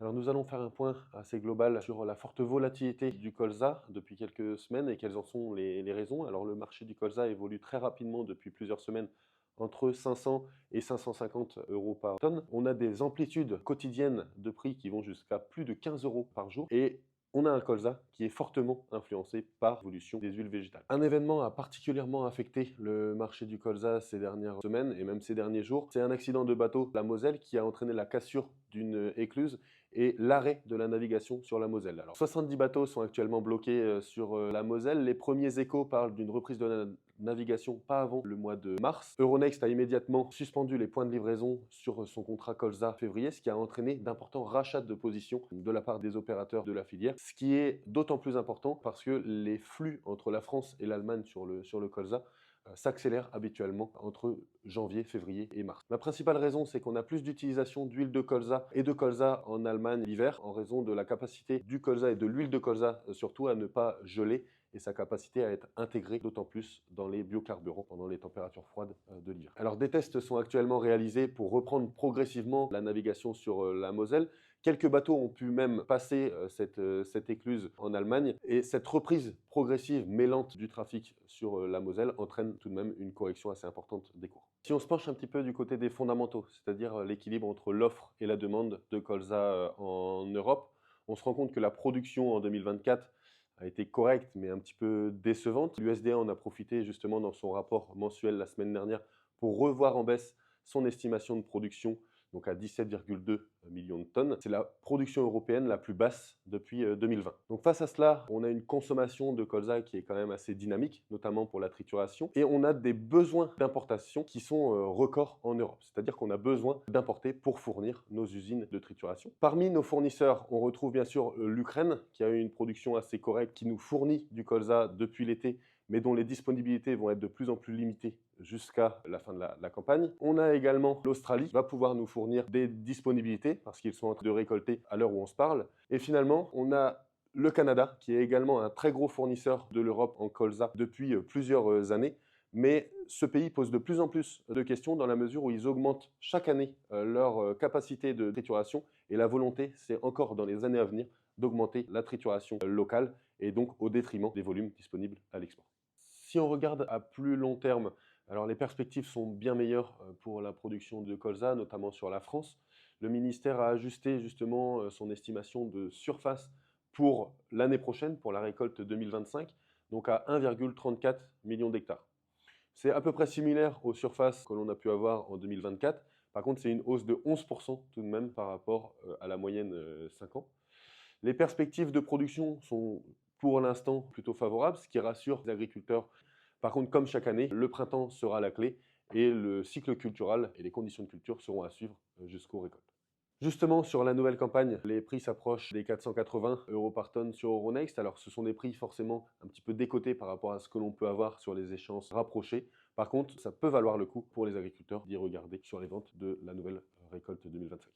Alors nous allons faire un point assez global sur la forte volatilité du colza depuis quelques semaines et quelles en sont les raisons. Alors le marché du colza évolue très rapidement depuis plusieurs semaines entre 500 et 550 euros par tonne. On a des amplitudes quotidiennes de prix qui vont jusqu'à plus de 15 euros par jour et on a un colza qui est fortement influencé par l'évolution des huiles végétales. Un événement a particulièrement affecté le marché du colza ces dernières semaines et même ces derniers jours. C'est un accident de bateau, la Moselle, qui a entraîné la cassure d'une écluse et l'arrêt de la navigation sur la Moselle. Alors 70 bateaux sont actuellement bloqués sur la Moselle. Les premiers échos parlent d'une reprise de la navigation pas avant le mois de mars. Euronext a immédiatement suspendu les points de livraison sur son contrat colza février, ce qui a entraîné d'importants rachats de positions de la part des opérateurs de la filière, ce qui est d'autant plus important parce que les flux entre la France et l'Allemagne sur le colza s'accélère habituellement entre janvier, février et mars. La principale raison, c'est qu'on a plus d'utilisation d'huile de colza et de colza en Allemagne l'hiver, en raison de la capacité du colza et de l'huile de colza surtout à ne pas geler et sa capacité à être intégrée d'autant plus dans les biocarburants pendant les températures froides de l'hiver. Alors des tests sont actuellement réalisés pour reprendre progressivement la navigation sur la Moselle. Quelques bateaux ont pu même passer cette écluse en Allemagne et cette reprise progressive mais lente du trafic sur la Moselle entraîne tout de même une correction assez importante des cours. Si on se penche un petit peu du côté des fondamentaux, c'est-à-dire l'équilibre entre l'offre et la demande de colza en Europe, on se rend compte que la production en 2024 a été correcte mais un petit peu décevante. L'USDA en a profité justement dans son rapport mensuel la semaine dernière pour revoir en baisse son estimation de production, donc à 17,2 millions de tonnes. C'est la production européenne la plus basse depuis 2020. Donc face à cela, on a une consommation de colza qui est quand même assez dynamique, notamment pour la trituration, et on a des besoins d'importation qui sont records en Europe. C'est-à-dire qu'on a besoin d'importer pour fournir nos usines de trituration. Parmi nos fournisseurs, on retrouve bien sûr l'Ukraine, qui a eu une production assez correcte, qui nous fournit du colza depuis l'été, mais dont les disponibilités vont être de plus en plus limitées jusqu'à la fin de la campagne. On a également l'Australie qui va pouvoir nous fournir des disponibilités parce qu'ils sont en train de récolter à l'heure où on se parle. Et finalement, on a le Canada qui est également un très gros fournisseur de l'Europe en colza depuis plusieurs années. Mais ce pays pose de plus en plus de questions dans la mesure où ils augmentent chaque année leur capacité de trituration et la volonté, c'est encore dans les années à venir, d'augmenter la trituration locale et donc au détriment des volumes disponibles à l'export. Si on regarde à plus long terme, alors les perspectives sont bien meilleures pour la production de colza, notamment sur la France. Le ministère a ajusté justement son estimation de surface pour l'année prochaine, pour la récolte 2025, donc à 1,34 million d'hectares. C'est à peu près similaire aux surfaces que l'on a pu avoir en 2024. Par contre, c'est une hausse de 11% tout de même par rapport à la moyenne 5 ans. Les perspectives de production sont pour l'instant plutôt favorables, ce qui rassure les agriculteurs. Par contre, comme chaque année, le printemps sera la clé et le cycle cultural et les conditions de culture seront à suivre jusqu'aux récoltes. Justement, sur la nouvelle campagne, les prix s'approchent des 480 euros par tonne sur Euronext. Alors, ce sont des prix forcément un petit peu décotés par rapport à ce que l'on peut avoir sur les échéances rapprochées. Par contre, ça peut valoir le coup pour les agriculteurs d'y regarder sur les ventes de la nouvelle récolte 2025.